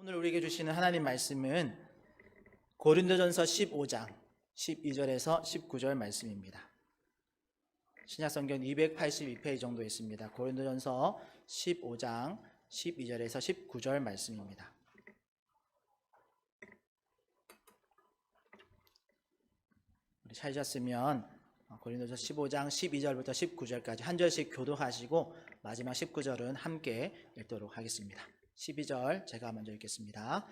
오늘 우리에게 주시는 하나님 말씀은 고린도전서 15장 12절에서 19절 말씀입니다. 신약성경 282페이지 정도 있습니다. 고린도전서 15장 12절에서 19절 말씀입니다. 우리 찾으셨으면 고린도전서 15장 12절부터 19절까지 한 절씩 교독하시고 마지막 19절은 함께 읽도록 하겠습니다. 12절 제가 먼저 읽겠습니다.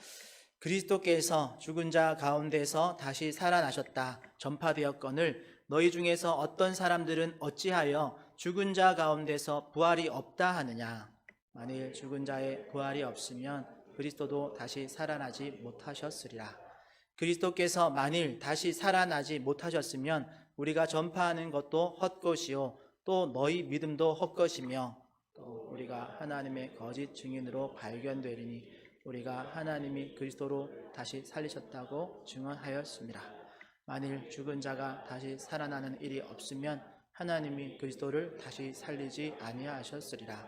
그리스도께서 죽은 자 가운데서 다시 살아나셨다 전파되었거늘 너희 중에서 어떤 사람들은 어찌하여 죽은 자 가운데서 부활이 없다 하느냐. 만일 죽은 자의 부활이 없으면 그리스도도 다시 살아나지 못하셨으리라. 그리스도께서 만일 다시 살아나지 못하셨으면 우리가 전파하는 것도 헛것이요 또 너희 믿음도 헛것이며 또 우리가 하나님의 거짓 증인으로 발견되리니 우리가 하나님이 그리스도로 다시 살리셨다고 증언하였습니다. 만일 죽은 자가 다시 살아나는 일이 없으면 하나님이 그리스도를 다시 살리지 아니하셨으리라.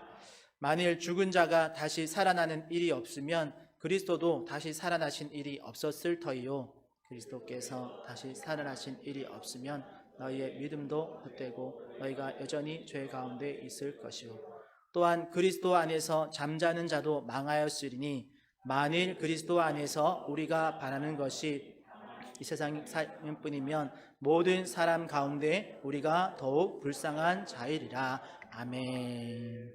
만일 죽은 자가 다시 살아나는 일이 없으면 그리스도도 다시 살아나신 일이 없었을 터이요 그리스도께서 다시 살아나신 일이 없으면 너희의 믿음도 헛되고 너희가 여전히 죄 가운데 있을 것이요 또한 그리스도 안에서 잠자는 자도 망하였으리니 만일 그리스도 안에서 우리가 바라는 것이 이 세상 삶뿐이면 모든 사람 가운데 우리가 더욱 불쌍한 자이리라. 아멘.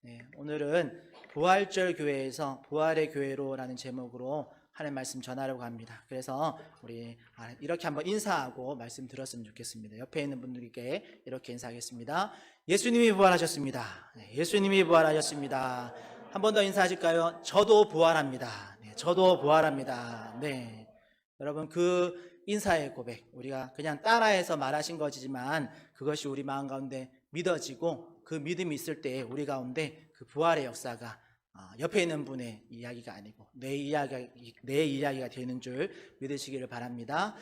네, 오늘은 부활절 교회에서 부활의 교회로라는 제목으로 하나님 말씀 전하려고 합니다. 그래서 우리 이렇게 한번 인사하고 말씀 들었으면 좋겠습니다. 옆에 있는 분들께 이렇게 인사하겠습니다. 예수님이 부활하셨습니다. 네, 예수님이 부활하셨습니다. 한 번 더 인사하실까요? 저도 부활합니다. 네, 저도 부활합니다. 네, 여러분 그 인사의 고백 우리가 그냥 따라해서 말하신 것이지만 그것이 우리 마음 가운데 믿어지고 그 믿음이 있을 때 우리 가운데 그 부활의 역사가 옆에 있는 분의 이야기가 아니고 내 이야기가 되는 줄 믿으시기를 바랍니다.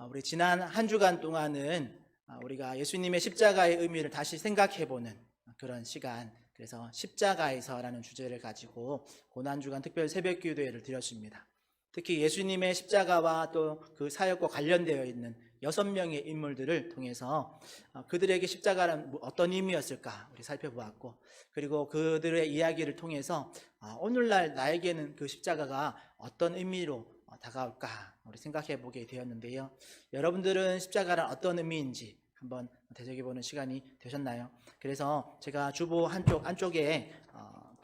우리 지난 한 주간 동안은 우리가 예수님의 십자가의 의미를 다시 생각해보는 그런 시간, 그래서 십자가에서라는 주제를 가지고 고난주간 특별 새벽 기도회를 드렸습니다. 특히 예수님의 십자가와 또 그 사역과 관련되어 있는 6명의 인물들을 통해서 그들에게 십자가는 어떤 의미였을까 우리 살펴보았고, 그리고 그들의 이야기를 통해서 오늘날 나에게는 그 십자가가 어떤 의미로 다가올까 우리 생각해 보게 되었는데요. 여러분들은 십자가란 어떤 의미인지 한번 되새겨보는 시간이 되셨나요? 그래서 제가 주보 안쪽에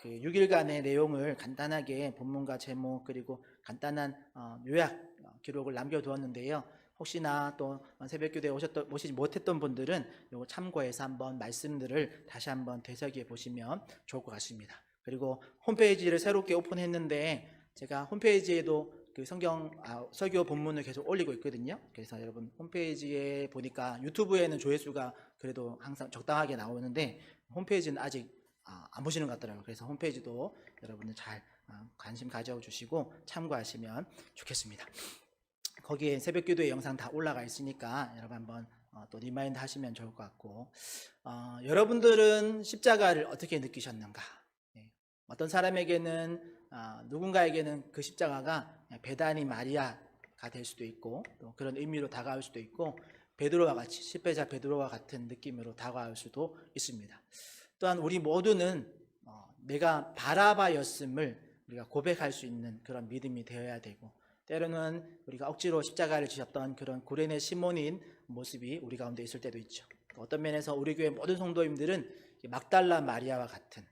그 6일간의 내용을 간단하게 본문과 제목 그리고 간단한 요약 기록을 남겨두었는데요. 혹시나 또 새벽교대에 오시지 못했던 분들은 이거 참고해서 한번 말씀들을 다시 한번 되새겨 보시면 좋을 것 같습니다. 그리고 홈페이지를 새롭게 오픈했는데 제가 홈페이지에도 그 설교 본문을 계속 올리고 있거든요. 그래서 여러분 홈페이지에 보니까 유튜브에는 조회수가 그래도 항상 적당하게 나오는데 홈페이지는 아직 안 보시는 것 같더라고요. 그래서 홈페이지도 여러분들 잘 관심 가져주시고 참고하시면 좋겠습니다. 거기에 새벽기도의 영상 다 올라가 있으니까 여러분 한번 또 리마인드 하시면 좋을 것 같고, 여러분들은 십자가를 어떻게 느끼셨는가? 네. 어떤 사람에게는 누군가에게는 그 십자가가 베다니 마리아가 될 수도 있고 또 그런 의미로 다가올 수도 있고 베드로와 같이 십배자 베드로와 같은 느낌으로 다가올 수도 있습니다. 또한 우리 모두는 내가 바라바였음을 우리가 고백할 수 있는 그런 믿음이 되어야 되고, 때로는 우리가 억지로 십자가를 지셨던 그런 구레네 시몬인 모습이 우리 가운데 있을 때도 있죠. 어떤 면에서 우리 교회 모든 성도님들은 막달라 마리아와 같은,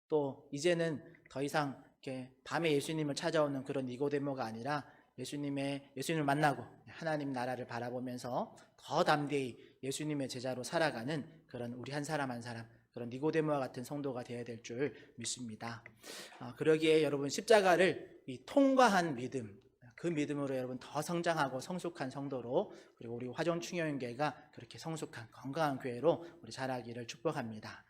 또 이제는 더 이상 이렇게 밤에 예수님을 찾아오는 그런 니고데모가 아니라 예수님을 만나고 하나님 나라를 바라보면서 더 담대히 예수님의 제자로 살아가는 그런 우리 한 사람 한 사람, 그런 니고데모와 같은 성도가 되어야 될 줄 믿습니다. 그러기에 여러분 십자가를 통과한 믿음, 그 믿음으로 여러분 더 성장하고 성숙한 성도로, 그리고 우리 화정충영교회가 그렇게 성숙한 건강한 교회로 우리 자라기를 축복합니다.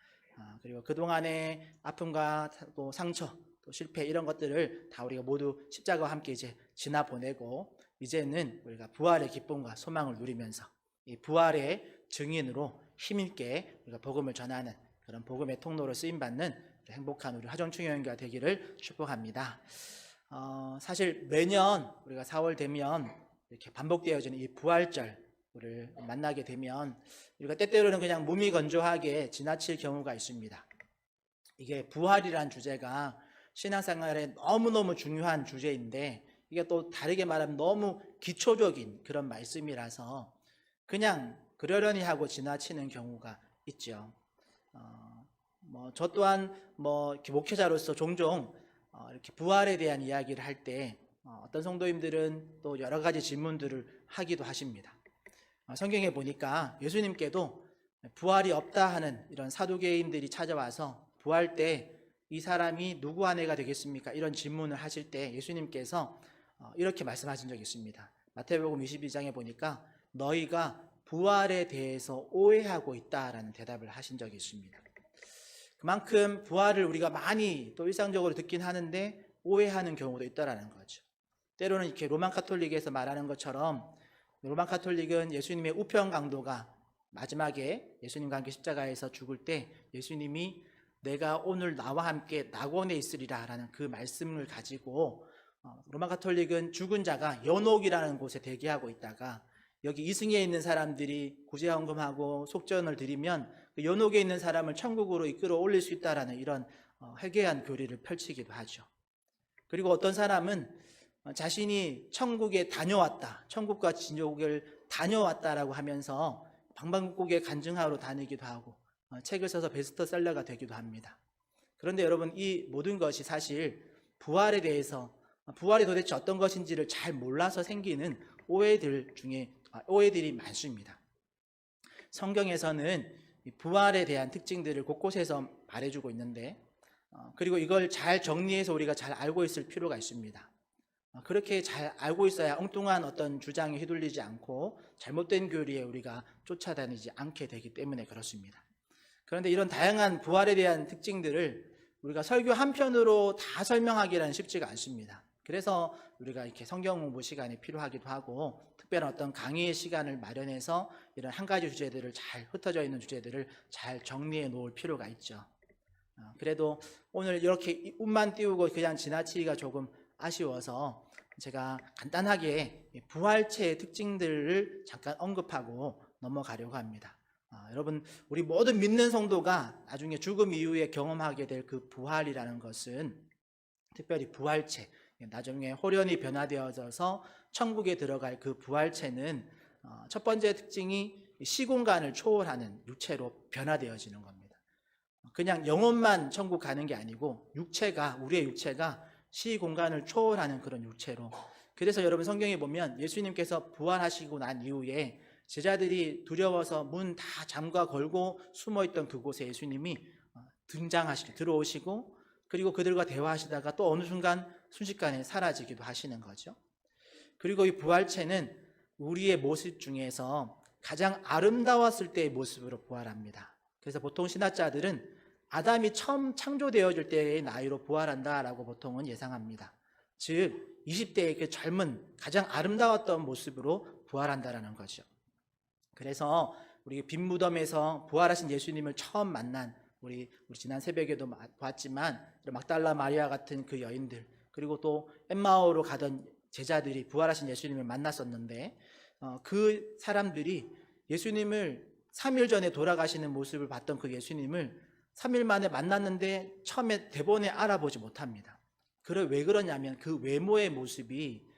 그리고 그동안의 아픔과 또 상처, 또 실패 이런 것들을 다 우리가 모두 십자가와 함께 이제 지나보내고 이제는 우리가 부활의 기쁨과 소망을 누리면서 이 부활의 증인으로 힘있게 우리가 복음을 전하는 그런 복음의 통로로 쓰임받는 행복한 우리 화정충영교회가 되기를 축복합니다. 사실 매년 우리가 4월 되면 이렇게 반복되어지는 이 부활절을 만나게 되면 우리가 때때로는 그냥 무미건조하게 지나칠 경우가 있습니다. 이게 부활이란 주제가 신앙생활에 너무너무 중요한 주제인데 이게 또 다르게 말하면 너무 기초적인 그런 말씀이라서 그냥 그러려니 하고 지나치는 경우가 있죠. 저 또한 이렇게 목회자로서 종종 이렇게 부활에 대한 이야기를 할 때 어떤 성도님들은 또 여러 가지 질문들을 하기도 하십니다. 성경에 보니까 예수님께도 부활이 없다 하는 이런 사두개인들이 찾아와서 부활 때 이 사람이 누구 아내가 되겠습니까? 이런 질문을 하실 때 예수님께서 이렇게 말씀하신 적이 있습니다. 마태복음 22장에 보니까 너희가 부활에 대해서 오해하고 있다라는 대답을 하신 적이 있습니다. 그만큼 부활을 우리가 많이 또 일상적으로 듣긴 하는데 오해하는 경우도 있다라는 거죠. 때로는 이렇게 로만 가톨릭에서 말하는 것처럼 로만 가톨릭은 예수님의 우편 강도가 마지막에 예수님과 함께 십자가에서 죽을 때 예수님이 내가 오늘 나와 함께 낙원에 있으리라 라는 그 말씀을 가지고 로마 가톨릭은 죽은 자가 연옥이라는 곳에 대기하고 있다가 여기 이승에 있는 사람들이 구제헌금하고 속전을 드리면 그 연옥에 있는 사람을 천국으로 이끌어 올릴 수 있다라는 이런 회개한 교리를 펼치기도 하죠. 그리고 어떤 사람은 자신이 천국에 다녀왔다, 천국과 지옥을 다녀왔다라고 하면서 방방곡곡에 간증하러 다니기도 하고 책을 써서 베스트셀러가 되기도 합니다. 그런데 여러분, 이 모든 것이 사실 부활에 대해서 부활이 도대체 어떤 것인지를 잘 몰라서 생기는 오해들이 많습니다. 성경에서는 부활에 대한 특징들을 곳곳에서 말해주고 있는데 그리고 이걸 잘 정리해서 우리가 잘 알고 있을 필요가 있습니다. 그렇게 잘 알고 있어야 엉뚱한 어떤 주장에 휘둘리지 않고 잘못된 교리에 우리가 쫓아다니지 않게 되기 때문에 그렇습니다. 그런데 이런 다양한 부활에 대한 특징들을 우리가 설교 한 편으로 다 설명하기란 쉽지가 않습니다. 그래서 우리가 이렇게 성경 공부 시간이 필요하기도 하고 특별한 어떤 강의의 시간을 마련해서 이런 한 가지 주제들을 잘 흩어져 있는 주제들을 잘 정리해 놓을 필요가 있죠. 그래도 오늘 이렇게 웃만 띄우고 그냥 지나치기가 조금 아쉬워서 제가 간단하게 부활체의 특징들을 잠깐 언급하고 넘어가려고 합니다. 여러분, 우리 모든 믿는 성도가 나중에 죽음 이후에 경험하게 될 그 부활이라는 것은 특별히 부활체, 나중에 홀연히 변화되어져서 천국에 들어갈 그 부활체는 첫 번째 특징이 시공간을 초월하는 육체로 변화되어지는 겁니다. 그냥 영혼만 천국 가는 게 아니고 우리의 육체가 시공간을 초월하는 그런 육체로. 그래서 여러분, 성경에 보면 예수님께서 부활하시고 난 이후에 제자들이 두려워서 문 다 잠가 걸고 숨어있던 그곳에 예수님이 들어오시고 그리고 그들과 대화하시다가 또 어느 순식간에 사라지기도 하시는 거죠. 그리고 이 부활체는 우리의 모습 중에서 가장 아름다웠을 때의 모습으로 부활합니다. 그래서 보통 신학자들은 아담이 처음 창조되어질 때의 나이로 부활한다라고 보통은 예상합니다. 즉 20대의 그 젊은 가장 아름다웠던 모습으로 부활한다라는 거죠. 그래서 우리 빈 무덤에서 부활하신 예수님을 처음 만난 우리 지난 새벽에도 봤지만 막달라 마리아 같은 그 여인들, 그리고 또 엠마오로 가던 제자들이 부활하신 예수님을 만났었는데 그 사람들이 예수님을 3일 전에 돌아가시는 모습을 봤던 그 예수님을 3일 만에 만났는데 처음에 대본에 알아보지 못합니다. 왜 그러냐면 그 외모의 모습이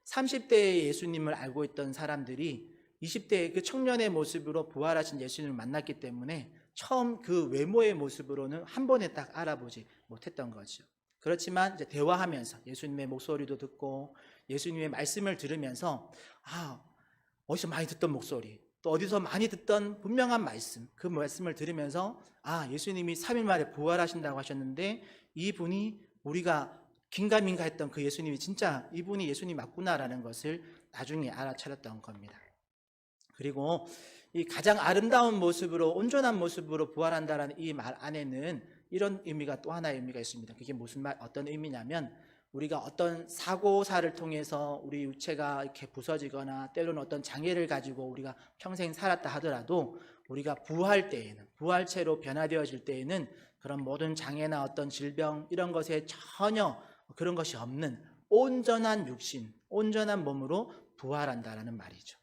30대의 예수님을 알고 있던 사람들이 20대의 그 청년의 모습으로 부활하신 예수님을 만났기 때문에 처음 그 외모의 모습으로는 한 번에 딱 알아보지 못했던 거죠. 그렇지만 이제 대화하면서 예수님의 목소리도 듣고 예수님의 말씀을 들으면서 어디서 많이 듣던 목소리, 또 어디서 많이 듣던 분명한 말씀, 그 말씀을 들으면서 예수님이 3일 만에 부활하신다고 하셨는데 이분이 우리가 긴가민가 했던 그 예수님이 진짜 이분이 예수님 맞구나라는 것을 나중에 알아차렸던 겁니다. 그리고 이 가장 아름다운 모습으로 온전한 모습으로 부활한다라는 이 말 안에는 이런 의미가 또 하나의 의미가 있습니다. 그게 어떤 의미냐면 우리가 어떤 사고사를 통해서 우리 육체가 이렇게 부서지거나 때로는 어떤 장애를 가지고 우리가 평생 살았다 하더라도 우리가 부활 때에는 부활체로 변화되어질 때에는 그런 모든 장애나 어떤 질병 이런 것에 전혀 그런 것이 없는 온전한 육신, 온전한 몸으로 부활한다라는 말이죠.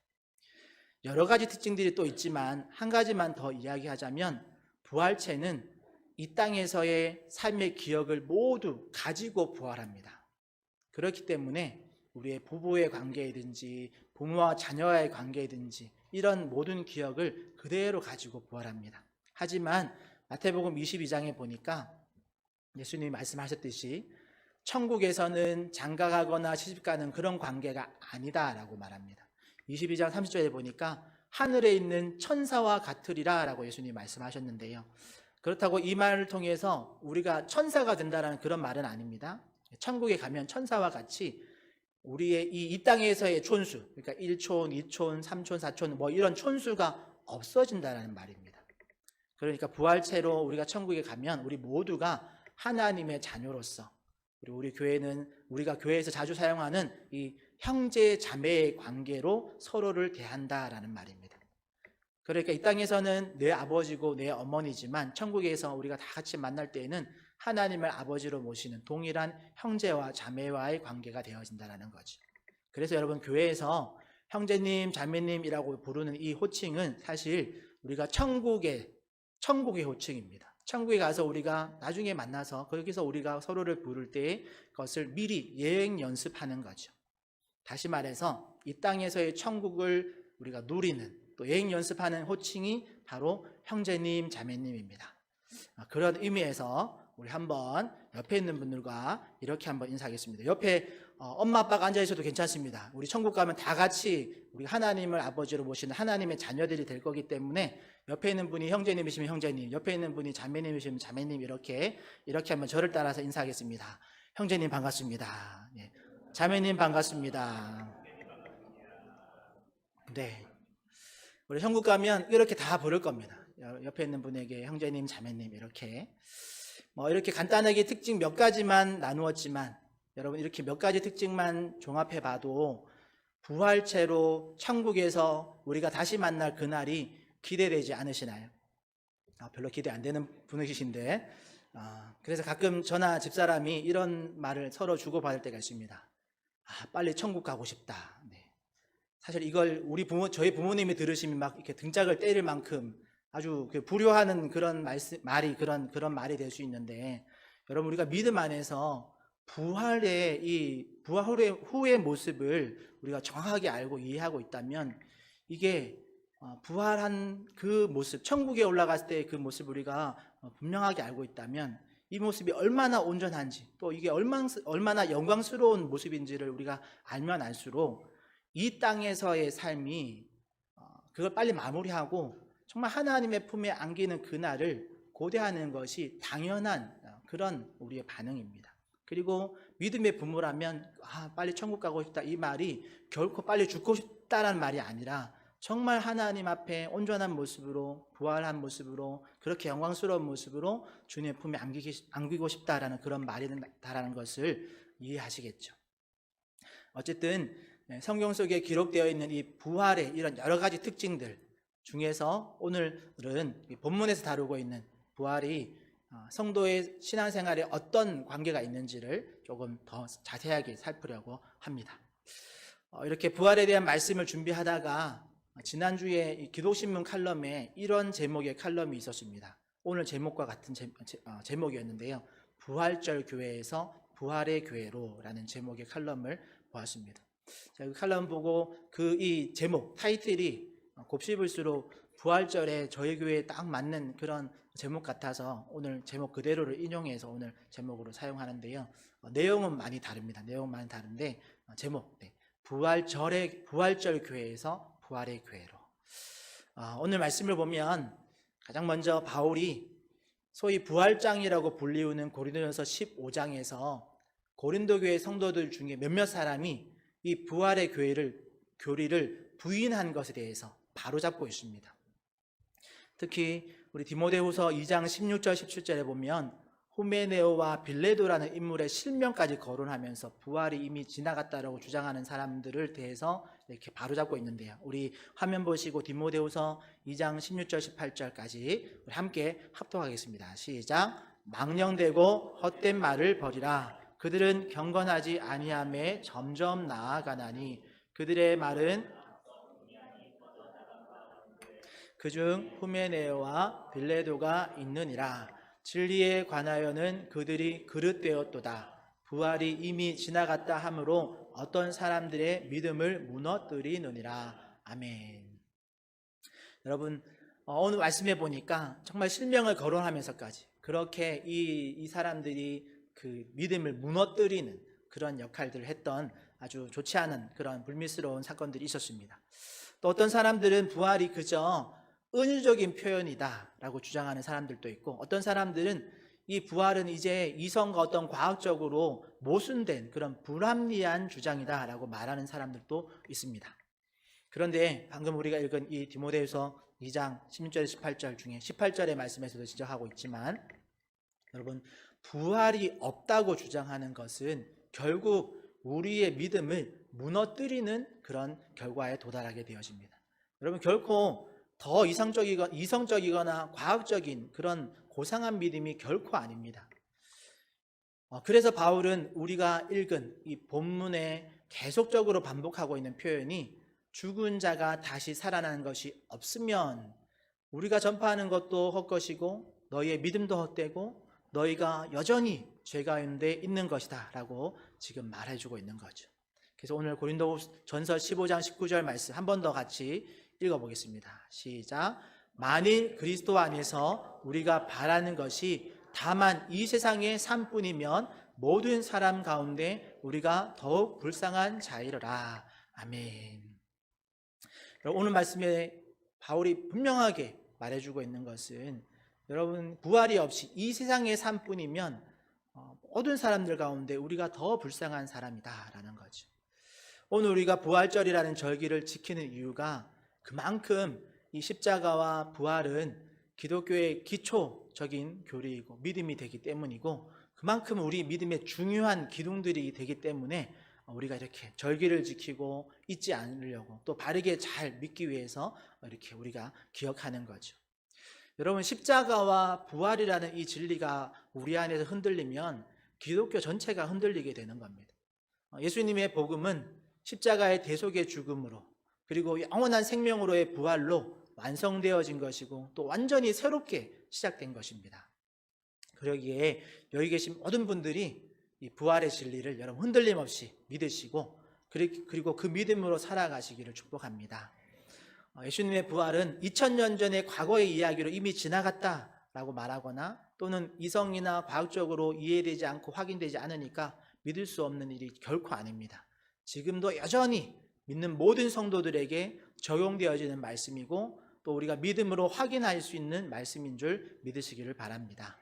여러 가지 특징들이 또 있지만 한 가지만 더 이야기하자면 부활체는 이 땅에서의 삶의 기억을 모두 가지고 부활합니다. 그렇기 때문에 우리의 부부의 관계이든지 부모와 자녀와의 관계이든지 이런 모든 기억을 그대로 가지고 부활합니다. 하지만 마태복음 22장에 보니까 예수님이 말씀하셨듯이 천국에서는 장가가거나 시집가는 그런 관계가 아니다라고 말합니다. 22장 30절에 보니까 하늘에 있는 천사와 같으리라 라고 예수님이 말씀하셨는데요. 그렇다고 이 말을 통해서 우리가 천사가 된다는 그런 말은 아닙니다. 천국에 가면 천사와 같이 우리의 이 땅에서의 촌수, 그러니까 1촌, 2촌, 3촌, 4촌 뭐 이런 촌수가 없어진다는 말입니다. 그러니까 부활체로 우리가 천국에 가면 우리 모두가 하나님의 자녀로서, 그리고 우리 교회는 우리가 교회에서 자주 사용하는 이 형제 자매의 관계로 서로를 대한다라는 말입니다. 그러니까 이 땅에서는 내 아버지고 내 어머니지만 천국에서 우리가 다 같이 만날 때에는 하나님을 아버지로 모시는 동일한 형제와 자매와의 관계가 되어진다는 거죠. 그래서 여러분 교회에서 형제님, 자매님이라고 부르는 이 호칭은 사실 우리가 천국의 호칭입니다. 천국에 가서 우리가 나중에 만나서 거기서 우리가 서로를 부를 때 그것을 미리 예행 연습하는 거죠. 다시 말해서 이 땅에서의 천국을 우리가 누리는 또 예행 연습하는 호칭이 바로 형제님, 자매님입니다. 그런 의미에서 우리 한번 옆에 있는 분들과 이렇게 한번 인사하겠습니다. 옆에 엄마 아빠가 앉아 있어도 괜찮습니다. 우리 천국 가면 다 같이 우리 하나님을 아버지로 모시는 하나님의 자녀들이 될 거기 때문에 옆에 있는 분이 형제님이시면 형제님, 옆에 있는 분이 자매님이시면 자매님 이렇게 한번 저를 따라서 인사하겠습니다. 형제님 반갑습니다. 네. 자매님 반갑습니다. 네. 우리 천국 가면 이렇게 다 부를 겁니다. 옆에 있는 분에게 형제님, 자매님 이렇게 이렇게 간단하게 특징 몇 가지만 나누었지만 여러분 이렇게 몇 가지 특징만 종합해 봐도 부활체로 천국에서 우리가 다시 만날 그날이 기대되지 않으시나요? 별로 기대 안 되는 분이신데 그래서 가끔 저나 집사람이 이런 말을 서로 주고받을 때가 있습니다. 빨리 천국 가고 싶다. 네. 사실 이걸 저희 부모님이 들으시면 막 이렇게 등짝을 때릴 만큼 아주 불효하는 그런 말이 그런 말이 될 수 있는데 여러분 우리가 믿음 안에서 부활 후의 모습을 우리가 정확하게 알고 이해하고 있다면 이게 부활한 그 모습, 천국에 올라갔을 때 그 모습을 우리가 분명하게 알고 있다면 이 모습이 얼마나 온전한지 또 이게 얼마나 영광스러운 모습인지를 우리가 알면 알수록 이 땅에서의 삶이 그걸 빨리 마무리하고 정말 하나님의 품에 안기는 그날을 고대하는 것이 당연한 그런 우리의 반응입니다. 그리고 믿음의 부모라면 빨리 천국 가고 싶다 이 말이 결코 빨리 죽고 싶다라는 말이 아니라 정말 하나님 앞에 온전한 모습으로 부활한 모습으로 그렇게 영광스러운 모습으로 주님의 품에 안기고 싶다라는 그런 말이다라는 것을 이해하시겠죠. 어쨌든 성경 속에 기록되어 있는 이 부활의 이런 여러 가지 특징들 중에서 오늘은 본문에서 다루고 있는 부활이 성도의 신앙생활에 어떤 관계가 있는지를 조금 더 자세하게 살피려고 합니다. 이렇게 부활에 대한 말씀을 준비하다가 지난주에 이 기독신문 칼럼에 이런 제목의 칼럼이 있었습니다. 오늘 제목과 같은 제목이었는데요. 부활절 교회에서 부활의 교회로 라는 제목의 칼럼을 보았습니다. 그 칼럼 보고 이 제목, 타이틀이 곱씹을수록 부활절에 저희 교회에 딱 맞는 그런 제목 같아서 오늘 제목 그대로를 인용해서 오늘 제목으로 사용하는데요. 내용은 많이 다릅니다. 내용은 많이 다른데 제목, 부활절 교회에서 부활의 교회로. 오늘 말씀을 보면 가장 먼저 바울이 소위 부활장이라고 불리우는 고린도전서 15장에서 고린도 교회 성도들 중에 몇몇 사람이 이 부활의 교리를 부인한 것에 대해서 바로잡고 있습니다. 특히 우리 디모데후서 2장 16절 17절에 보면 후메네오와 빌레도라는 인물의 실명까지 거론하면서 부활이 이미 지나갔다라고 주장하는 사람들을 대해서 이렇게 바로잡고 있는데요. 우리 화면 보시고 디모데후서 2장 16절 18절까지 우리 함께 합독하겠습니다. 시작. 망령되고 헛된 말을 버리라. 그들은 경건하지 아니함에 점점 나아가나니 그들의 말은 그중 후메네오와 빌레도가 있느니라. 진리에 관하여는 그들이 그릇되었도다. 부활이 이미 지나갔다 하므로 어떤 사람들의 믿음을 무너뜨리느니라. 아멘. 여러분, 오늘 말씀해 보니까 정말 실명을 거론하면서까지 그렇게 이 사람들이 그 믿음을 무너뜨리는 그런 역할들을 했던 아주 좋지 않은 그런 불미스러운 사건들이 있었습니다. 또 어떤 사람들은 부활이 그저 은유적인 표현이다 라고 주장하는 사람들도 있고, 어떤 사람들은 이 부활은 이제 이성과 어떤 과학적으로 모순된 그런 불합리한 주장이다 라고 말하는 사람들도 있습니다. 그런데 방금 우리가 읽은 이 디모데후서 2장 16절 18절 중에 18절의 말씀에서도 지적하고 있지만, 여러분, 부활이 없다고 주장하는 것은 결국 우리의 믿음을 무너뜨리는 그런 결과에 도달하게 되어집니다. 여러분, 결코 더 이성적이거나 과학적인 그런 고상한 믿음이 결코 아닙니다. 그래서 바울은 우리가 읽은 이 본문에 계속적으로 반복하고 있는 표현이 죽은 자가 다시 살아나는 것이 없으면 우리가 전파하는 것도 헛것이고 너희의 믿음도 헛되고 너희가 여전히 죄 가운데 있는 것이다 라고 지금 말해주고 있는 거죠. 그래서 오늘 고린도전서 15장 19절 말씀 한 번 더 같이 읽어보겠습니다. 시작. 만일 그리스도 안에서 우리가 바라는 것이 다만 이 세상의 삶뿐이면 모든 사람 가운데 우리가 더욱 불쌍한 자이러라. 아멘. 오늘 말씀에 바울이 분명하게 말해주고 있는 것은, 여러분, 부활이 없이 이 세상의 삶뿐이면 모든 사람들 가운데 우리가 더 불쌍한 사람이다 라는 거죠. 오늘 우리가 부활절이라는 절기를 지키는 이유가 그만큼 이 십자가와 부활은 기독교의 기초적인 교리이고 믿음이 되기 때문이고, 그만큼 우리 믿음의 중요한 기둥들이 되기 때문에 우리가 이렇게 절기를 지키고 잊지 않으려고, 또 바르게 잘 믿기 위해서 이렇게 우리가 기억하는 거죠. 여러분, 십자가와 부활이라는 이 진리가 우리 안에서 흔들리면 기독교 전체가 흔들리게 되는 겁니다. 예수님의 복음은 십자가의 대속의 죽음으로 그리고 영원한 생명으로의 부활로 완성되어진 것이고 또 완전히 새롭게 시작된 것입니다. 그러기에 여기 계신 모든 분들이 이 부활의 진리를 여러분 흔들림 없이 믿으시고 그리고 그 믿음으로 살아가시기를 축복합니다. 예수님의 부활은 2000년 전의 과거의 이야기로 이미 지나갔다라고 말하거나 또는 이성이나 과학적으로 이해되지 않고 확인되지 않으니까 믿을 수 없는 일이 결코 아닙니다. 지금도 여전히 믿는 모든 성도들에게 적용되어지는 말씀이고 또 우리가 믿음으로 확인할 수 있는 말씀인 줄 믿으시기를 바랍니다.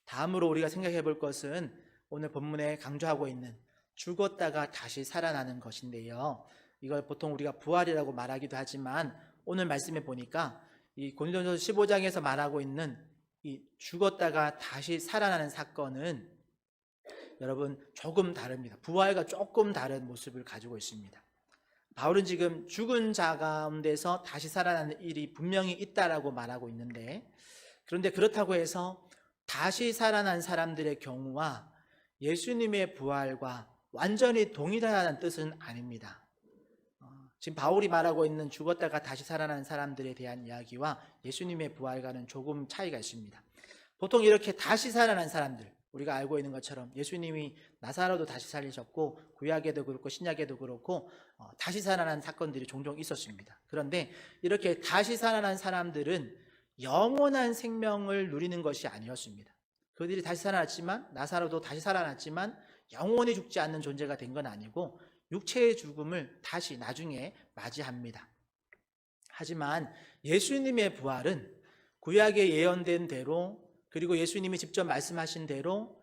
다음으로 우리가 생각해 볼 것은 오늘 본문에 강조하고 있는 죽었다가 다시 살아나는 것인데요. 이걸 보통 우리가 부활이라고 말하기도 하지만 오늘 말씀해 보니까 이 고린도전서 15장에서 말하고 있는 이 죽었다가 다시 살아나는 사건은 여러분 조금 다릅니다. 부활과 조금 다른 모습을 가지고 있습니다. 바울은 지금 죽은 자 가운데서 다시 살아나는 일이 분명히 있다라고 말하고 있는데, 그런데 그렇다고 해서 다시 살아난 사람들의 경우와 예수님의 부활과 완전히 동일하다는 뜻은 아닙니다. 지금 바울이 말하고 있는 죽었다가 다시 살아난 사람들에 대한 이야기와 예수님의 부활과는 조금 차이가 있습니다. 보통 이렇게 다시 살아난 사람들, 우리가 알고 있는 것처럼 예수님이 나사로도 다시 살리셨고 구약에도 그렇고 신약에도 그렇고 다시 살아난 사건들이 종종 있었습니다. 그런데 이렇게 다시 살아난 사람들은 영원한 생명을 누리는 것이 아니었습니다. 그들이 다시 살아났지만, 나사로도 다시 살아났지만 영원히 죽지 않는 존재가 된 건 아니고 육체의 죽음을 다시 나중에 맞이합니다. 하지만 예수님의 부활은 구약에 예언된 대로 그리고 예수님이 직접 말씀하신 대로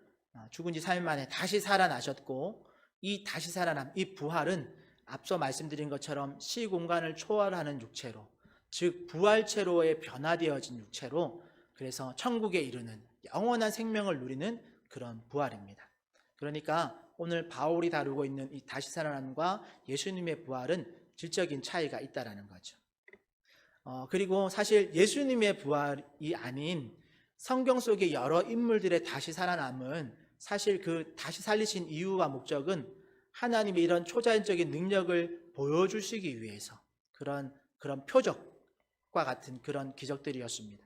죽은 지 3일 만에 다시 살아나셨고, 이 다시 살아남, 이 부활은 앞서 말씀드린 것처럼 시공간을 초월하는 육체로, 즉 부활체로의 변화되어진 육체로, 그래서 천국에 이르는 영원한 생명을 누리는 그런 부활입니다. 그러니까 오늘 바울이 다루고 있는 이 다시 살아남과 예수님의 부활은 질적인 차이가 있다라는 거죠. 그리고 사실 예수님의 부활이 아닌 성경 속의 여러 인물들의 다시 살아남은 사실 그 다시 살리신 이유와 목적은 하나님의 이런 초자연적인 능력을 보여주시기 위해서 그런 표적과 같은 그런 기적들이었습니다.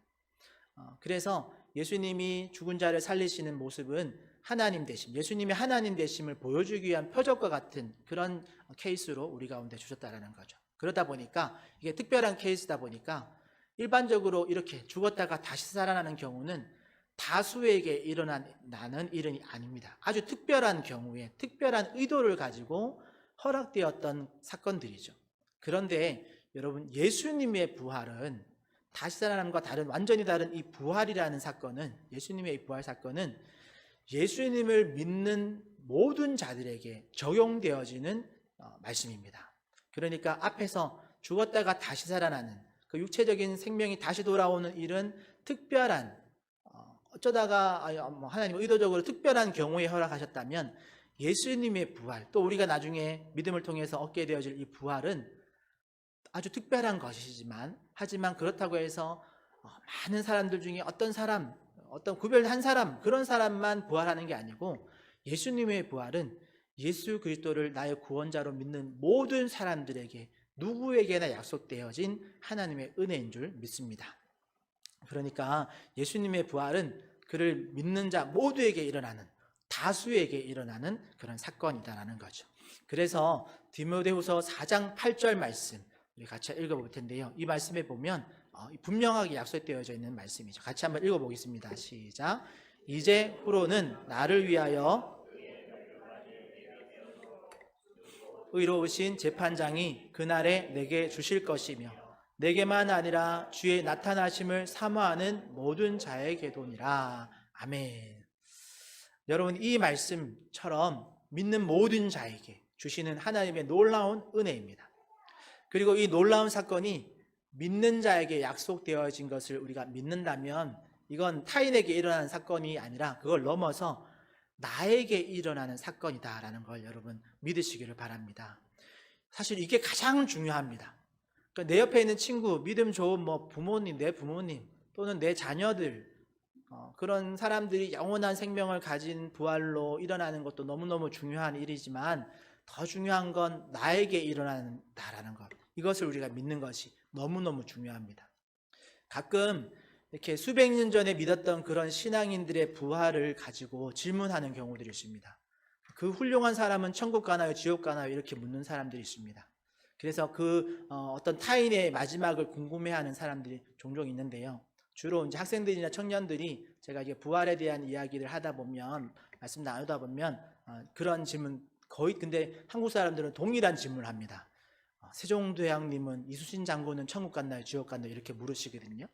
그래서 예수님이 죽은 자를 살리시는 모습은 하나님 되심, 예수님이 하나님 되심을 보여주기 위한 표적과 같은 그런 케이스로 우리 가운데 주셨다라는 거죠. 그러다 보니까 이게 특별한 케이스다 보니까 일반적으로 이렇게 죽었다가 다시 살아나는 경우는 다수에게 일어나는 일은 아닙니다. 아주 특별한 경우에 특별한 의도를 가지고 허락되었던 사건들이죠. 그런데 여러분, 예수님의 부활은 다시 살아남과 다른 완전히 다른 이 부활이라는 사건은, 예수님의 이 부활 사건은 예수님을 믿는 모든 자들에게 적용되어지는 말씀입니다. 그러니까 앞에서 죽었다가 다시 살아나는 그 육체적인 생명이 다시 돌아오는 일은 특별한, 어쩌다가 하나님 의도적으로 특별한 경우에 허락하셨다면, 예수님의 부활, 또 우리가 나중에 믿음을 통해서 얻게 되어질 이 부활은 아주 특별한 것이지만, 하지만 그렇다고 해서 많은 사람들 중에 어떤 구별한 사람, 그런 사람만 부활하는 게 아니고, 예수님의 부활은 예수 그리스도를 나의 구원자로 믿는 모든 사람들에게 누구에게나 약속되어진 하나님의 은혜인 줄 믿습니다. 그러니까 예수님의 부활은 그를 믿는 자 모두에게 일어나는, 다수에게 일어나는 그런 사건이다라는 거죠. 그래서 디모데후서 4장 8절 말씀 우리 같이 읽어볼 텐데요. 이 말씀에 보면 분명하게 약속되어져 있는 말씀이죠. 같이 한번 읽어보겠습니다. 시작. 이제 후로는 나를 위하여 의로우신 재판장이 그날에 내게 주실 것이며, 내게만 아니라 주의 나타나심을 사모하는 모든 자에게도니라. 아멘. 여러분, 이 말씀처럼 믿는 모든 자에게 주시는 하나님의 놀라운 은혜입니다. 그리고 이 놀라운 사건이 믿는 자에게 약속되어진 것을 우리가 믿는다면, 이건 타인에게 일어나는 사건이 아니라 그걸 넘어서 나에게 일어나는 사건이다라는 걸 여러분 믿으시기를 바랍니다. 사실 이게 가장 중요합니다. 그러니까 내 옆에 있는 친구, 믿음 좋은 부모님, 내 부모님 또는 내 자녀들, 그런 사람들이 영원한 생명을 가진 부활로 일어나는 것도 너무너무 중요한 일이지만, 더 중요한 건 나에게 일어난다라는 것, 이것을 우리가 믿는 것이 너무너무 중요합니다. 가끔 이렇게 수백 년 전에 믿었던 그런 신앙인들의 부활을 가지고 질문하는 경우들이 있습니다. 그 훌륭한 사람은 천국 가나요, 지옥 가나요? 이렇게 묻는 사람들이 있습니다. 그래서 어떤 타인의 마지막을 궁금해하는 사람들이 종종 있는데요. 주로 이제 학생들이나 청년들이 제가 이게 부활에 대한 이야기를 하다 보면, 말씀 나누다 보면 그런 질문 거의, 근데 한국 사람들은 동일한 질문을 합니다. 세종대왕님은, 이수신 장군은 천국 갔나요, 지옥 갔나요? 이렇게 물으시거든요.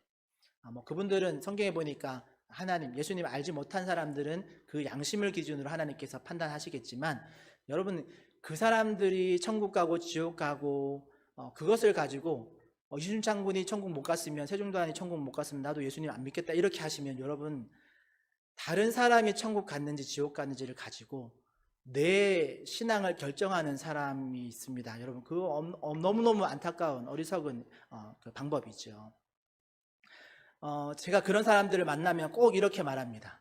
그분들은 성경에 보니까 하나님, 예수님 알지 못한 사람들은 그 양심을 기준으로 하나님께서 판단하시겠지만, 여러분, 그 사람들이 천국 가고 지옥 가고 그것을 가지고 이순신 장군이 천국 못 갔으면, 세종대왕이 천국 못 갔으면 나도 예수님 안 믿겠다 이렇게 하시면, 여러분, 다른 사람이 천국 갔는지 지옥 갔는지를 가지고 내 신앙을 결정하는 사람이 있습니다. 여러분, 그거 너무너무 안타까운 어리석은 그 방법이죠. 제가 그런 사람들을 만나면 꼭 이렇게 말합니다.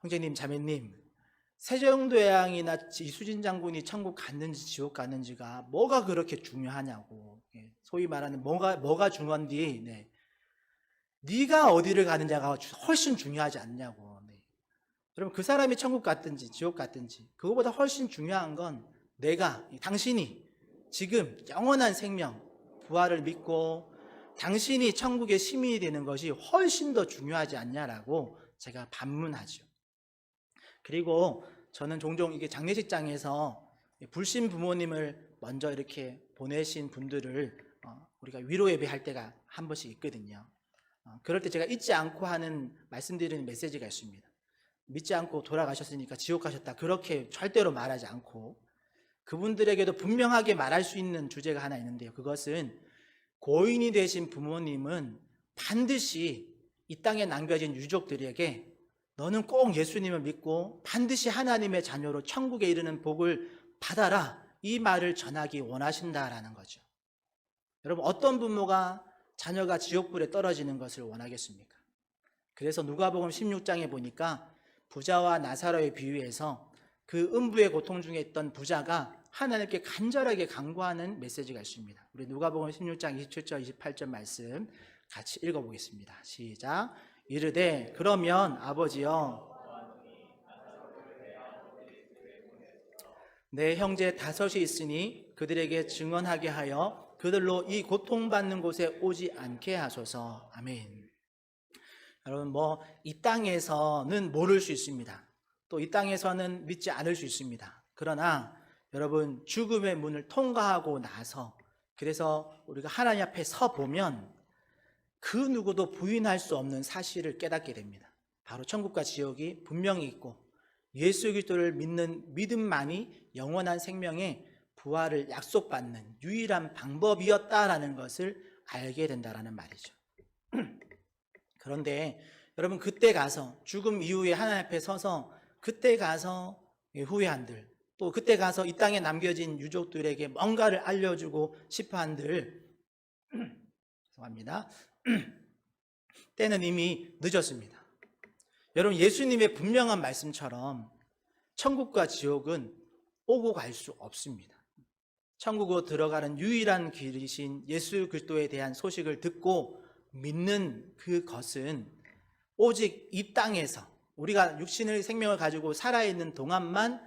형제님, 자매님, 세종대왕이나 이수진 장군이 천국 갔는지 지옥 갔는지가 뭐가 그렇게 중요하냐고. 소위 말하는 뭐가 중요한디, 네가 어디를 가느냐가 훨씬 중요하지 않냐고. 여러분, 그 사람이 천국 갔든지 지옥 갔든지 그거보다 훨씬 중요한 건 당신이 지금 영원한 생명, 부활을 믿고 당신이 천국의 시민이 되는 것이 훨씬 더 중요하지 않냐라고 제가 반문하죠. 그리고 저는 종종 이게 장례식장에서 불신 부모님을 먼저 이렇게 보내신 분들을 우리가 위로 예배할 때가 한 번씩 있거든요. 그럴 때 제가 잊지 않고 하는, 말씀드리는 메시지가 있습니다. 믿지 않고 돌아가셨으니까 지옥 가셨다, 그렇게 절대로 말하지 않고 그분들에게도 분명하게 말할 수 있는 주제가 하나 있는데요. 그것은 고인이 되신 부모님은 반드시 이 땅에 남겨진 유족들에게 너는 꼭 예수님을 믿고 반드시 하나님의 자녀로 천국에 이르는 복을 받아라, 이 말을 전하기 원하신다라는 거죠. 여러분, 어떤 부모가 자녀가 지옥불에 떨어지는 것을 원하겠습니까? 그래서 누가복음 16장에 보니까 부자와 나사로의 비유에서 그 음부의 고통 중에 있던 부자가 하나님께 간절하게 간구하는 메시지가 있습니다. 우리 누가복음 16장 27절 28절 말씀 같이 읽어보겠습니다. 시작. 이르되 그러면 아버지여 내 형제 5이 있으니 그들에게 증언하게 하여 그들로 이 고통받는 곳에 오지 않게 하소서. 아멘. 여러분 이 땅에서는 모를 수 있습니다. 또 이 땅에서는 믿지 않을 수 있습니다. 그러나 여러분 죽음의 문을 통과하고 나서 그래서 우리가 하나님 앞에 서 보면 그 누구도 부인할 수 없는 사실을 깨닫게 됩니다. 바로 천국과 지옥이 분명히 있고 예수 그리스도를 믿는 믿음만이 영원한 생명의 부활을 약속받는 유일한 방법이었다라는 것을 알게 된다라는 말이죠. 그런데 여러분 그때 가서 죽음 이후에 하나님 앞에 서서 그때 가서 후회한들 또 그때 가서 이 땅에 남겨진 유족들에게 뭔가를 알려주고 싶어한들 죄송합니다. 때는 이미 늦었습니다. 여러분 예수님의 분명한 말씀처럼 천국과 지옥은 오고 갈 수 없습니다. 천국으로 들어가는 유일한 길이신 예수 그리스도에 대한 소식을 듣고 믿는 그것은 오직 이 땅에서 우리가 육신의 생명을 가지고 살아있는 동안만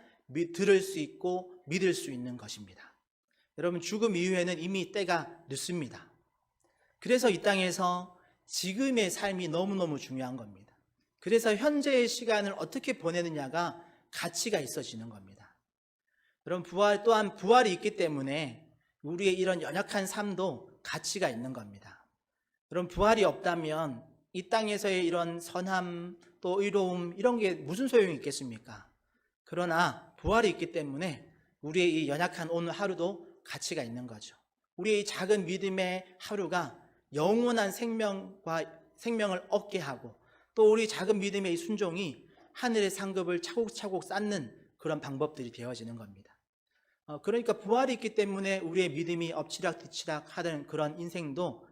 들을 수 있고 믿을 수 있는 것입니다. 여러분 죽음 이후에는 이미 때가 늦습니다. 그래서 이 땅에서 지금의 삶이 너무너무 중요한 겁니다. 그래서 현재의 시간을 어떻게 보내느냐가 가치가 있어지는 겁니다. 여러분 또한 부활이 있기 때문에 우리의 이런 연약한 삶도 가치가 있는 겁니다. 여러분 부활이 없다면 이 땅에서의 이런 선함 또 의로움 이런 게 무슨 소용이 있겠습니까? 그러나 부활이 있기 때문에 우리의 이 연약한 오늘 하루도 가치가 있는 거죠. 우리의 이 작은 믿음의 하루가 영원한 생명을 얻게 하고 또 우리 작은 믿음의 이 순종이 하늘의 상급을 차곡차곡 쌓는 그런 방법들이 되어지는 겁니다. 그러니까 부활이 있기 때문에 우리의 믿음이 엎치락뒤치락 하는 그런 인생도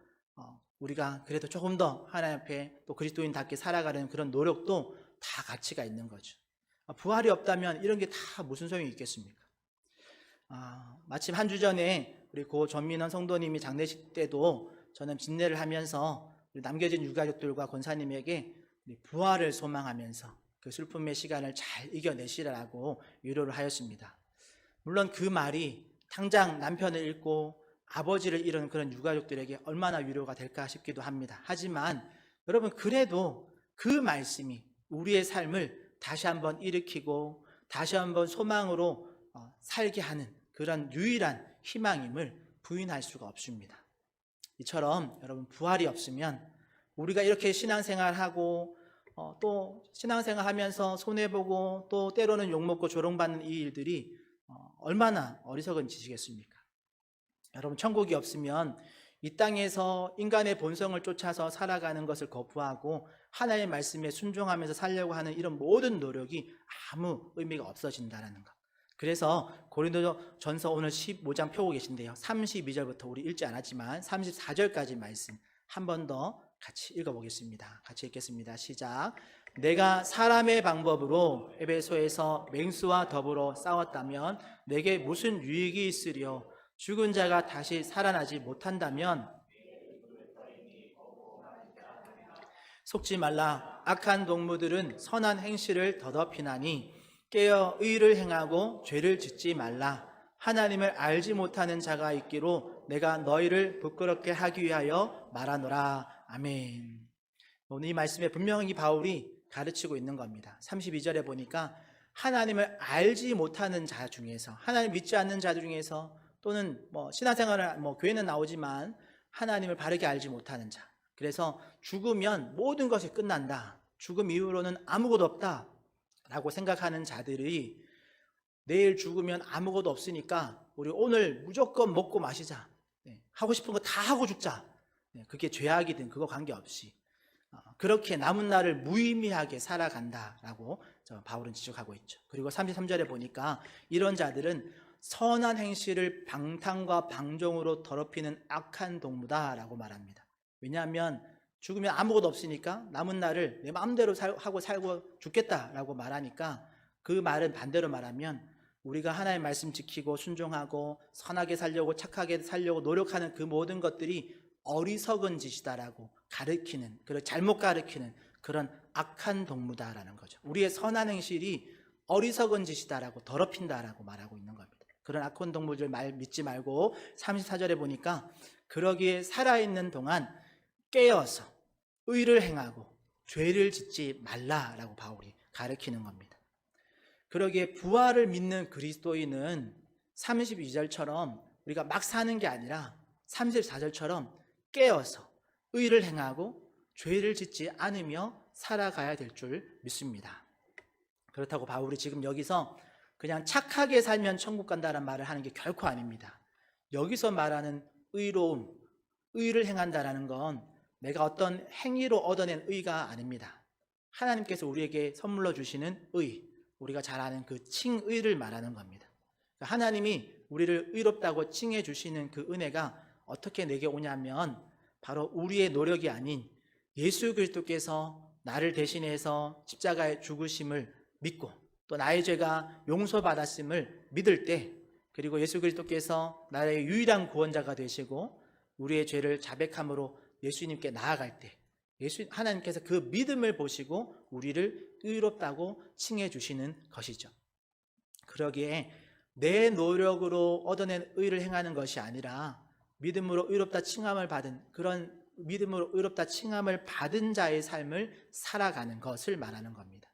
우리가 그래도 조금 더 하나님 앞에 또 그리스도인답게 살아가는 그런 노력도 다 가치가 있는 거죠. 부활이 없다면 이런 게 다 무슨 소용이 있겠습니까? 마침 한 주 전에 우리 고 전민원 성도님이 장례식 때도 저는 진례를 하면서 남겨진 유가족들과 권사님에게 부활을 소망하면서 그 슬픔의 시간을 잘 이겨내시라고 위로를 하였습니다. 물론 그 말이 당장 남편을 잃고 아버지를 잃은 그런 유가족들에게 얼마나 위로가 될까 싶기도 합니다. 하지만 여러분 그래도 그 말씀이 우리의 삶을 다시 한번 일으키고 다시 한번 소망으로 살게 하는 그런 유일한 희망임을 부인할 수가 없습니다. 이처럼 여러분 부활이 없으면 우리가 이렇게 신앙생활하고 또 신앙생활하면서 손해보고 또 때로는 욕먹고 조롱받는 이 일들이 얼마나 어리석은 짓이겠습니까? 여러분 천국이 없으면 이 땅에서 인간의 본성을 쫓아서 살아가는 것을 거부하고 하나님의 말씀에 순종하면서 살려고 하는 이런 모든 노력이 아무 의미가 없어진다는 것. 그래서 고린도전서 오늘 15장 펴고 계신데요. 32절부터 우리 읽지 않았지만 34절까지 말씀 한 번 더 같이 읽어보겠습니다. 같이 읽겠습니다. 시작. 내가 사람의 방법으로 에베소에서 맹수와 더불어 싸웠다면 내게 무슨 유익이 있으리요? 죽은 자가 다시 살아나지 못한다면 속지 말라. 악한 동무들은 선한 행실을 더럽히나니 깨어 의를 행하고 죄를 짓지 말라. 하나님을 알지 못하는 자가 있기로 내가 너희를 부끄럽게 하기 위하여 말하노라. 아멘. 오늘 이 말씀에 분명히 바울이 가르치고 있는 겁니다. 32절에 보니까 하나님을 알지 못하는 자 중에서, 하나님 믿지 않는 자 중에서, 또는 신앙생활을 교회는 나오지만 하나님을 바르게 알지 못하는 자. 그래서 죽으면 모든 것이 끝난다. 죽음 이후로는 아무것도 없다 라고 생각하는 자들이 내일 죽으면 아무것도 없으니까 우리 오늘 무조건 먹고 마시자. 하고 싶은 거 다 하고 죽자. 그게 죄악이든 그거 관계없이 그렇게 남은 날을 무의미하게 살아간다라고 바울은 지적하고 있죠. 그리고 33절에 보니까 이런 자들은 선한 행실을 방탕과 방종으로 더럽히는 악한 동무다라고 말합니다. 왜냐하면 죽으면 아무것도 없으니까 남은 날을 내 마음대로 하고 살고 죽겠다라고 말하니까, 그 말은 반대로 말하면 우리가 하나님의 말씀 지키고 순종하고 선하게 살려고 착하게 살려고 노력하는 그 모든 것들이 어리석은 짓이다라고 가르치는, 그런 잘못 가르치는 그런 악한 동무다라는 거죠. 우리의 선한 행실이 어리석은 짓이다라고 더럽힌다라고 말하고 있는 겁니다. 그런 악한 동무들 말 믿지 말고 34절에 보니까 그러기에 살아있는 동안 깨어서 의를 행하고 죄를 짓지 말라라고 바울이 가르치는 겁니다. 그러기에 부활을 믿는 그리스도인은 32절처럼 우리가 막 사는 게 아니라 34절처럼 깨어서 의를 행하고 죄를 짓지 않으며 살아가야 될 줄 믿습니다. 그렇다고 바울이 지금 여기서 그냥 착하게 살면 천국 간다는 말을 하는 게 결코 아닙니다. 여기서 말하는 의로움, 의를 행한다는 건 내가 어떤 행위로 얻어낸 의가 아닙니다. 하나님께서 우리에게 선물로 주시는 의, 우리가 잘 아는 그 칭의를 말하는 겁니다. 하나님이 우리를 의롭다고 칭해 주시는 그 은혜가 어떻게 내게 오냐면 바로 우리의 노력이 아닌 예수 그리스도께서 나를 대신해서 십자가의 죽으심을 믿고 또 나의 죄가 용서받았음을 믿을 때, 그리고 예수 그리스도께서 나의 유일한 구원자가 되시고 우리의 죄를 자백함으로 예수님께 나아갈 때 하나님께서 그 믿음을 보시고 우리를 의롭다고 칭해 주시는 것이죠. 그러기에 내 노력으로 얻어낸 의를 행하는 것이 아니라 믿음으로 의롭다 칭함을 받은, 그런 믿음으로 의롭다 칭함을 받은 자의 삶을 살아가는 것을 말하는 겁니다.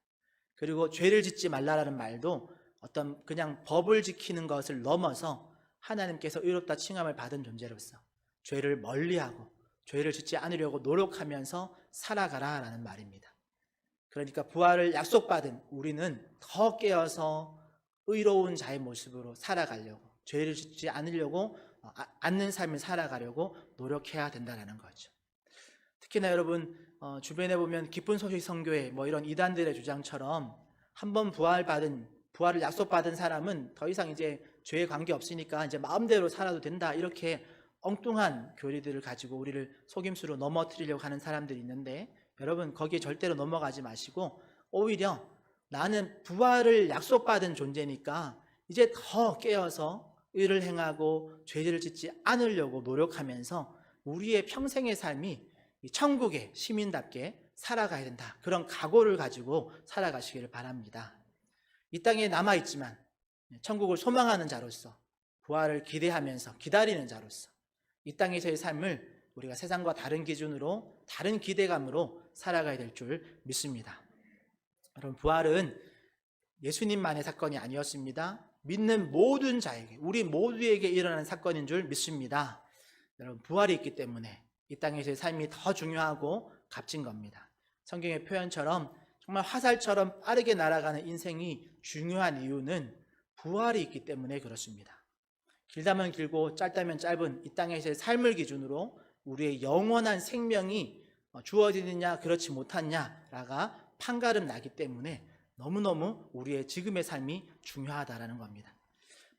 그리고 죄를 짓지 말라라는 말도 어떤 그냥 법을 지키는 것을 넘어서 하나님께서 의롭다 칭함을 받은 존재로서 죄를 멀리하고 죄를 짓지 않으려고 노력하면서 살아가라라는 말입니다. 그러니까 부활을 약속받은 우리는 더 깨어서 의로운 자의 모습으로 살아가려고, 죄를 짓지 않으려고 않는 삶을 살아가려고 노력해야 된다는 거죠. 특히나 여러분 주변에 보면 기쁜 소식 선교회 이런 이단들의 주장처럼 한번 부활을 약속받은 사람은 더 이상 이제 죄에 관계 없으니까 이제 마음대로 살아도 된다, 이렇게 엉뚱한 교리들을 가지고 우리를 속임수로 넘어뜨리려고 하는 사람들이 있는데, 여러분 거기에 절대로 넘어가지 마시고 오히려 나는 부활을 약속받은 존재니까 이제 더 깨어서 의를 행하고 죄를 짓지 않으려고 노력하면서 우리의 평생의 삶이 천국의 시민답게 살아가야 된다, 그런 각오를 가지고 살아가시기를 바랍니다. 이 땅에 남아있지만 천국을 소망하는 자로서, 부활을 기대하면서 기다리는 자로서 이 땅에서의 삶을 우리가 세상과 다른 기준으로, 다른 기대감으로 살아가야 될 줄 믿습니다. 여러분, 부활은 예수님만의 사건이 아니었습니다. 믿는 모든 자에게, 우리 모두에게 일어나는 사건인 줄 믿습니다. 여러분, 부활이 있기 때문에 이 땅에서의 삶이 더 중요하고 값진 겁니다. 성경의 표현처럼 정말 화살처럼 빠르게 날아가는 인생이 중요한 이유는 부활이 있기 때문에 그렇습니다. 길다면 길고 짧다면 짧은 이 땅에서의 삶을 기준으로 우리의 영원한 생명이 주어지느냐 그렇지 못하느냐가 판가름 나기 때문에 너무너무 우리의 지금의 삶이 중요하다는 겁니다.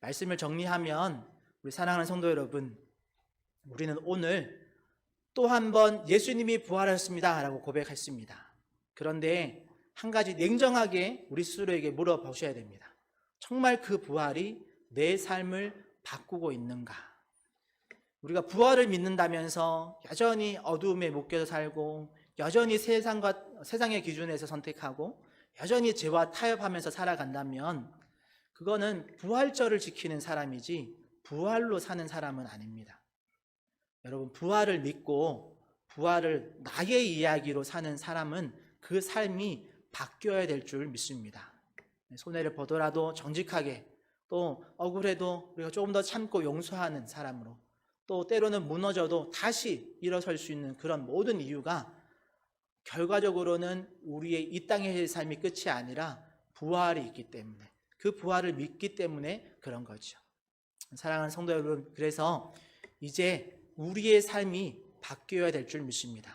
말씀을 정리하면 우리 사랑하는 성도 여러분, 우리는 오늘 또 한 번 예수님이 부활하셨습니다 라고 고백했습니다. 그런데 한 가지 냉정하게 우리 스스로에게 물어보셔야 됩니다. 정말 그 부활이 내 삶을 바꾸고 있는가? 우리가 부활을 믿는다면서 여전히 어두움에 묶여서 살고, 여전히 세상의 기준에서 선택하고, 여전히 죄와 타협하면서 살아간다면 그거는 부활절을 지키는 사람이지 부활로 사는 사람은 아닙니다. 여러분, 부활을 믿고 부활을 나의 이야기로 사는 사람은 그 삶이 바뀌어야 될 줄 믿습니다. 손해를 보더라도 정직하게, 또 억울해도 우리가 조금 더 참고 용서하는 사람으로, 또 때로는 무너져도 다시 일어설 수 있는 그런 모든 이유가 결과적으로는 우리의 이 땅의 삶이 끝이 아니라 부활이 있기 때문에, 그 부활을 믿기 때문에 그런 거죠. 사랑하는 성도 여러분, 그래서 이제 우리의 삶이 바뀌어야 될 줄 믿습니다.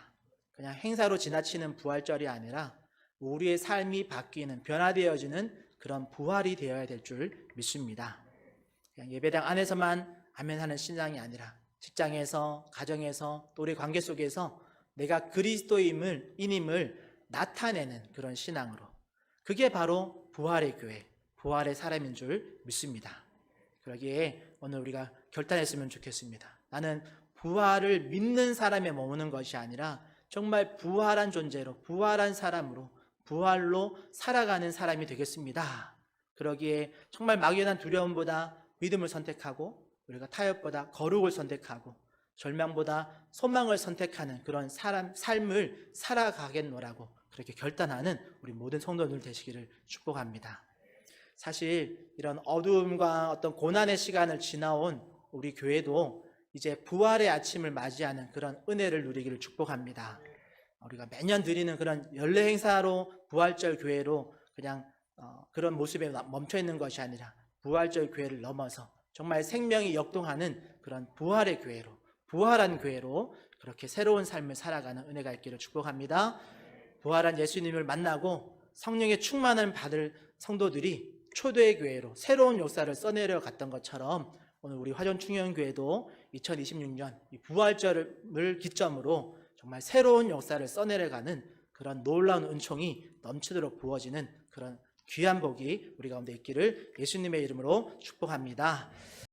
그냥 행사로 지나치는 부활절이 아니라 우리의 삶이 바뀌는, 변화되어지는 그런 부활이 되어야 될 줄 믿습니다. 그냥 예배당 안에서만 아멘하는 신앙이 아니라 직장에서, 가정에서, 또 우리 관계 속에서 내가 그리스도인임을 나타내는 그런 신앙으로, 그게 바로 부활의 교회, 부활의 사람인 줄 믿습니다. 그러기에 오늘 우리가 결단했으면 좋겠습니다. 나는 부활을 믿는 사람에 머무는 것이 아니라 정말 부활한 존재로, 부활한 사람으로, 부활로 살아가는 사람이 되겠습니다. 그러기에 정말 막연한 두려움보다 믿음을 선택하고, 우리가 타협보다 거룩을 선택하고, 절망보다 소망을 선택하는 그런 삶을 살아가겠노라고 그렇게 결단하는 우리 모든 성도들 되시기를 축복합니다. 사실 이런 어두움과 어떤 고난의 시간을 지나온 우리 교회도 이제 부활의 아침을 맞이하는 그런 은혜를 누리기를 축복합니다. 우리가 매년 드리는 그런 연례 행사로 부활절 교회로 그냥 그런 모습에 멈춰 있는 것이 아니라 부활절 교회를 넘어서 정말 생명이 역동하는 그런 부활의 교회로, 부활한 교회로 그렇게 새로운 삶을 살아가는 은혜가 있기를 축복합니다. 부활한 예수님을 만나고 성령의 충만을 받을 성도들이 초대 교회로 새로운 역사를 써내려 갔던 것처럼 오늘 우리 화전충영교회도 2026년 이 부활절을 기점으로 정말 새로운 역사를 써내려가는 그런 놀라운 은총이 넘치도록 부어지는 그런 귀한 복이 우리 가운데 있기를 예수님의 이름으로 축복합니다.